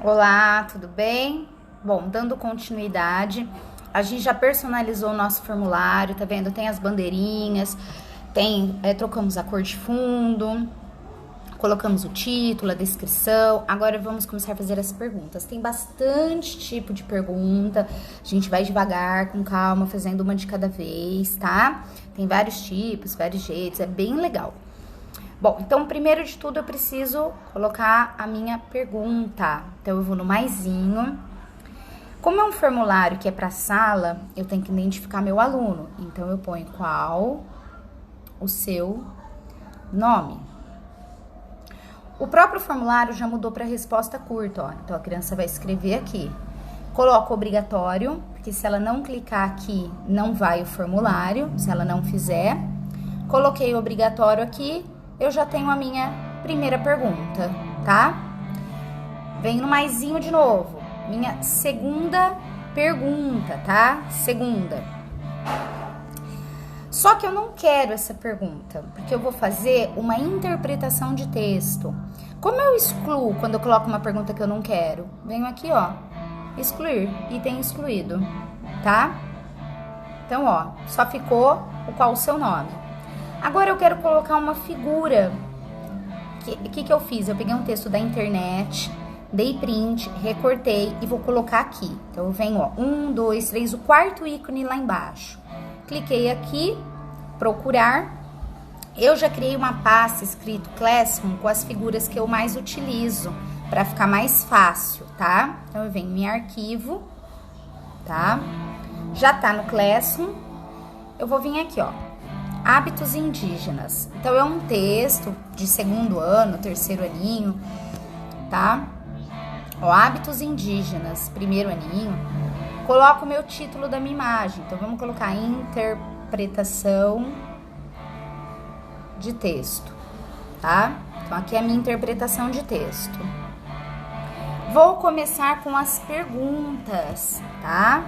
Olá, tudo bem? Bom, dando continuidade, a gente já personalizou o nosso formulário, tá vendo? Tem as bandeirinhas, trocamos a cor de fundo, colocamos o título, a descrição. Agora vamos começar a fazer as perguntas. Tem bastante tipo de pergunta, a gente vai devagar, com calma, fazendo uma de cada vez, tá? Tem vários tipos, vários jeitos, é bem legal. Bom, então, primeiro de tudo, eu preciso colocar a minha pergunta. Então, eu vou no maisinho. Como é um formulário que é para sala, eu tenho que identificar meu aluno. Então, eu ponho qual o seu nome. O próprio formulário já mudou para resposta curta, ó. Então, a criança vai escrever aqui. Coloco obrigatório, porque se ela não clicar aqui, não vai o formulário, se ela não fizer. Coloquei obrigatório aqui. Eu já tenho a minha primeira pergunta, tá? Venho no maisinho de novo. Minha segunda pergunta, tá? Segunda. Só que eu não quero essa pergunta, porque eu vou fazer uma interpretação de texto. Como eu excluo quando eu coloco uma pergunta que eu não quero? Venho aqui, ó, excluir, item excluído, tá? Então, ó, só ficou qual o seu nome. Agora eu quero colocar uma figura. O que eu fiz? Eu peguei um texto da internet, dei print, recortei e vou colocar aqui. Então eu venho, ó, 1, 2, 3, o quarto ícone lá embaixo. Cliquei aqui, procurar. Eu já criei uma pasta escrito Classroom com as figuras que eu mais utilizo, para ficar mais fácil, tá? Então eu venho em arquivo, tá? Já tá no Classroom. Eu vou vir aqui, ó. Hábitos indígenas. Então, é um texto de segundo ano, terceiro aninho, tá? Ó, hábitos indígenas, primeiro aninho. Coloco o meu título da minha imagem. Então, vamos colocar interpretação de texto, tá? Então, aqui é a minha interpretação de texto. Vou começar com as perguntas, tá?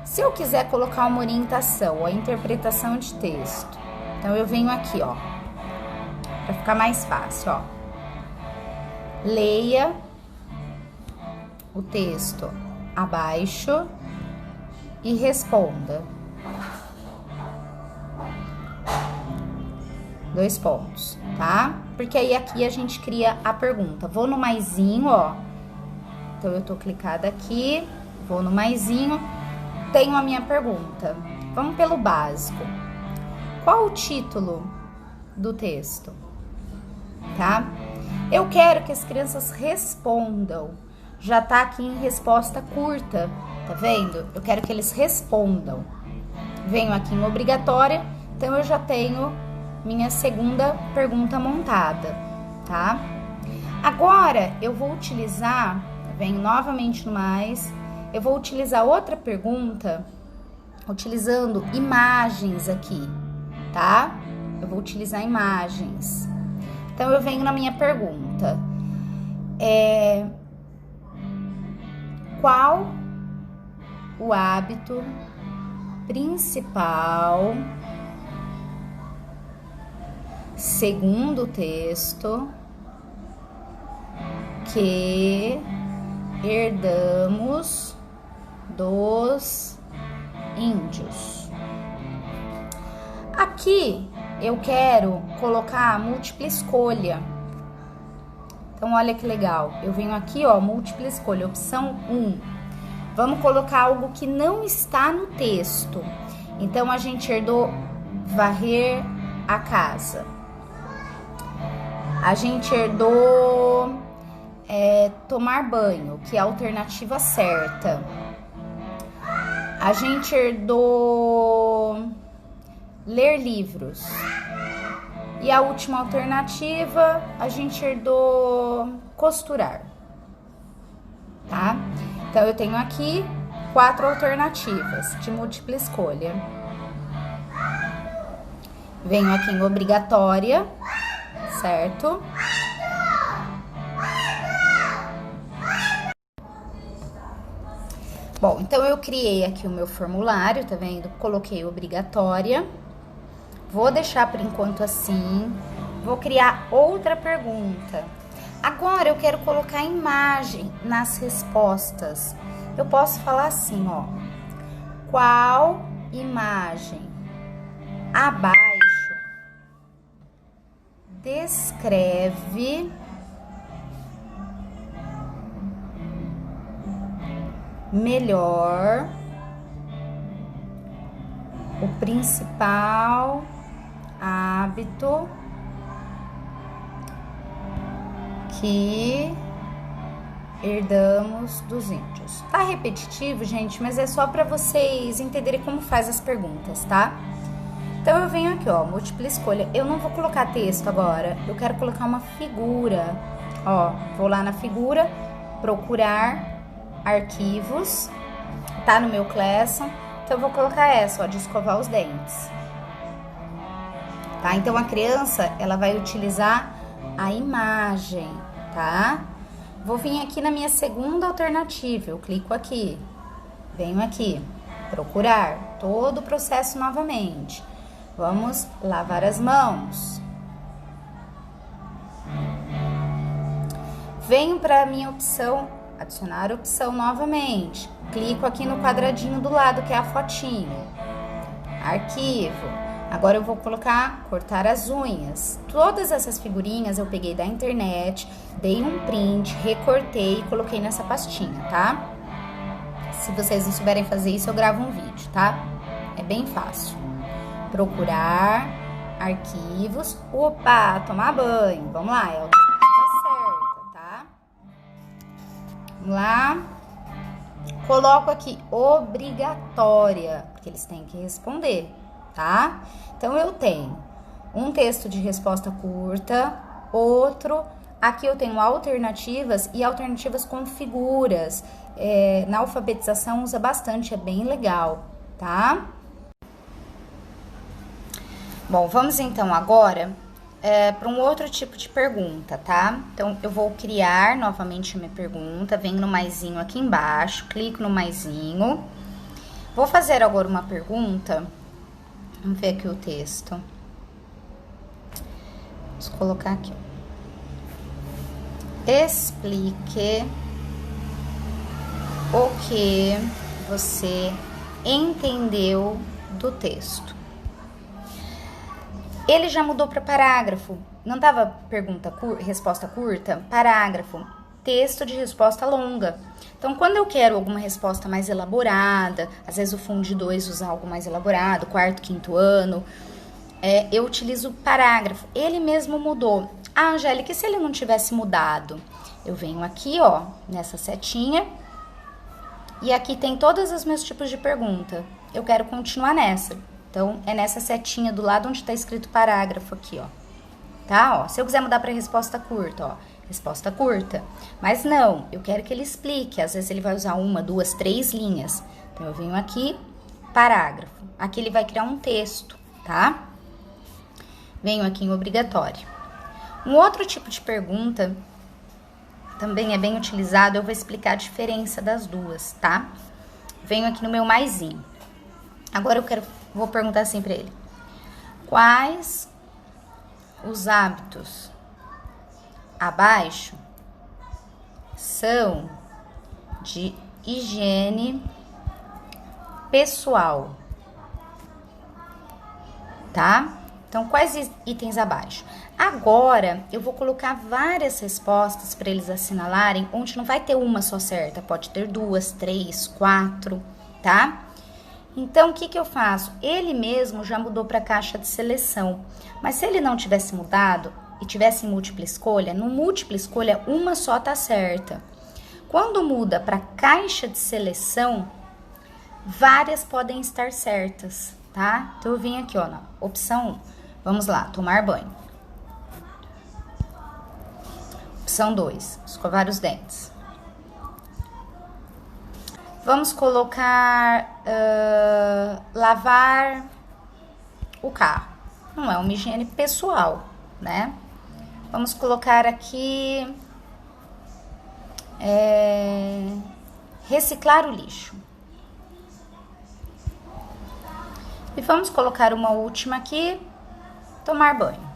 Se eu quiser colocar uma orientação, a interpretação de texto, então eu venho aqui, ó, para ficar mais fácil, ó. Leia o texto abaixo e responda. 2 pontos, tá? Porque aí aqui a gente cria a pergunta. Vou no maisinho, ó. Então eu tô clicada aqui, vou no maisinho. Tenho a minha pergunta. Vamos pelo básico. Qual o título do texto? Tá? Eu quero que as crianças respondam. Já tá aqui em resposta curta, tá vendo? Eu quero que eles respondam. Venho aqui em obrigatória, então eu já tenho minha segunda pergunta montada, tá? Agora eu vou utilizar, venho novamente no mais. Eu vou utilizar outra pergunta, utilizando imagens aqui, tá? Eu vou utilizar imagens. Então, eu venho na minha pergunta. Qual o hábito principal, segundo o texto, que herdamos dos índios? Aqui eu quero colocar múltipla escolha. Então, olha que legal. Eu venho aqui, ó, múltipla escolha, opção 1. Vamos colocar algo que não está no texto. Então, a gente herdou varrer a casa. A gente herdou tomar banho, que é a alternativa certa. A gente herdou ler livros. E a última alternativa, a gente herdou costurar, tá? Então, eu tenho aqui 4 alternativas de múltipla escolha. Venho aqui em obrigatória, certo? Bom, então eu criei aqui o meu formulário, tá vendo? Coloquei obrigatória. Vou deixar por enquanto assim. Vou criar outra pergunta. Agora eu quero colocar imagem nas respostas. Eu posso falar assim, ó. Qual imagem abaixo descreve melhor o principal hábito que herdamos dos índios? Tá repetitivo, gente, mas é só para vocês entenderem como faz as perguntas, tá? Então eu venho aqui, ó, múltipla escolha. Eu não vou colocar texto agora, eu quero colocar uma figura. Ó, vou lá na figura, procurar arquivos, tá no meu Classroom. Então eu vou colocar essa, ó, de escovar os dentes. Tá? Então a criança, ela vai utilizar a imagem, tá? Vou vir aqui na minha segunda alternativa, eu clico aqui, venho aqui, procurar, todo o processo novamente. Vamos lavar as mãos. Venho para a minha opção, adicionar opção novamente. Clico aqui no quadradinho do lado, que é a fotinho. Arquivo. Agora eu vou colocar cortar as unhas. Todas essas figurinhas eu peguei da internet, dei um print, recortei e coloquei nessa pastinha, tá? Se vocês não souberem fazer isso, eu gravo um vídeo, tá? É bem fácil. Procurar, arquivos, opa, tomar banho. Vamos lá, é a alternativa certa, tá? Vamos lá. Coloco aqui obrigatória, porque eles têm que responder, tá? Então, eu tenho um texto de resposta curta, outro. Aqui eu tenho alternativas e alternativas com figuras. Na alfabetização usa bastante, é bem legal, tá? Bom, vamos então agora para um outro tipo de pergunta, tá? Então, eu vou criar novamente a minha pergunta, venho no maisinho aqui embaixo, clico no maisinho. Vou fazer agora uma pergunta. Vamos ver aqui o texto. Vamos colocar aqui. Explique o que você entendeu do texto. Ele já mudou para parágrafo. Não tava resposta curta? Parágrafo. Texto de resposta longa. Então, quando eu quero alguma resposta mais elaborada, às vezes o Fundo 2 usa algo mais elaborado, quarto, quinto ano, eu utilizo parágrafo. Ele mesmo mudou. Ah, Angélica, e se ele não tivesse mudado? Eu venho aqui, ó, nessa setinha, e aqui tem todos os meus tipos de pergunta. Eu quero continuar nessa. Então, é nessa setinha do lado onde tá escrito parágrafo aqui, ó. Tá? Ó, se eu quiser mudar para resposta curta, ó, resposta curta. Mas não, eu quero que ele explique. Às vezes ele vai usar uma, duas, três linhas. Então, eu venho aqui, parágrafo. Aqui ele vai criar um texto, tá? Venho aqui em obrigatório. Um outro tipo de pergunta também é bem utilizado. Eu vou explicar a diferença das duas, tá? Venho aqui no meu maisinho. Agora vou perguntar assim para ele. Quais os hábitos abaixo são de higiene pessoal, tá? Então, quais itens abaixo? Agora, eu vou colocar várias respostas para eles assinalarem, onde não vai ter uma só certa, pode ter duas, três, quatro, tá? Então, o que que eu faço? Ele mesmo já mudou para a caixa de seleção, mas se ele não tivesse mudado e tivesse múltipla escolha, no múltipla escolha uma só tá certa. Quando muda para caixa de seleção, várias podem estar certas, tá? Então, eu vim aqui, ó, na opção 1. Vamos lá, tomar banho. Opção 2, escovar os dentes. Vamos colocar lavar o carro. Não é uma higiene pessoal, né? Vamos colocar aqui reciclar o lixo. E vamos colocar uma última aqui, tomar banho.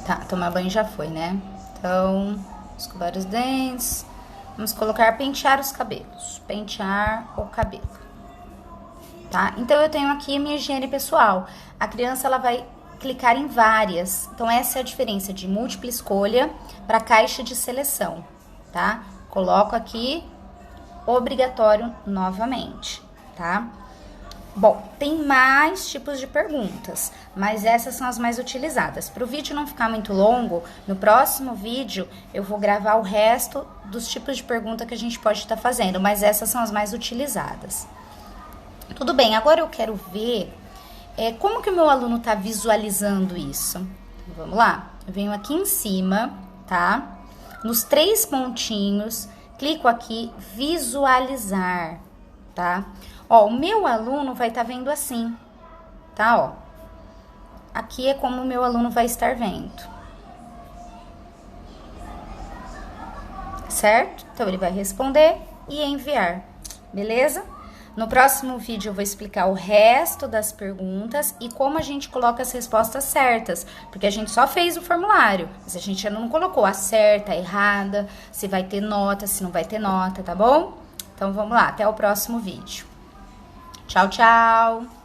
Tá, tomar banho já foi, né? Então, escovar os dentes. Vamos colocar pentear os cabelos. Pentear o cabelo. Tá? Então, eu tenho aqui a minha higiene pessoal. A criança, ela vai clicar em várias. Então, essa é a diferença de múltipla escolha para caixa de seleção, tá? Coloco aqui, obrigatório novamente, tá? Bom, tem mais tipos de perguntas, mas essas são as mais utilizadas. Para o vídeo não ficar muito longo, no próximo vídeo eu vou gravar o resto dos tipos de pergunta que a gente pode estar fazendo, mas essas são as mais utilizadas. Tudo bem, agora eu quero ver como que o meu aluno está visualizando isso. Vamos lá, eu venho aqui em cima, tá? Nos 3 pontinhos, clico aqui, visualizar, tá? Ó, o meu aluno vai estar vendo assim, tá? Ó, aqui é como o meu aluno vai estar vendo. Certo? Então, ele vai responder e enviar, beleza? No próximo vídeo eu vou explicar o resto das perguntas e como a gente coloca as respostas certas, porque a gente só fez o formulário, mas a gente ainda não colocou a certa, a errada, se vai ter nota, se não vai ter nota, tá bom? Então, vamos lá, até o próximo vídeo. Tchau, tchau!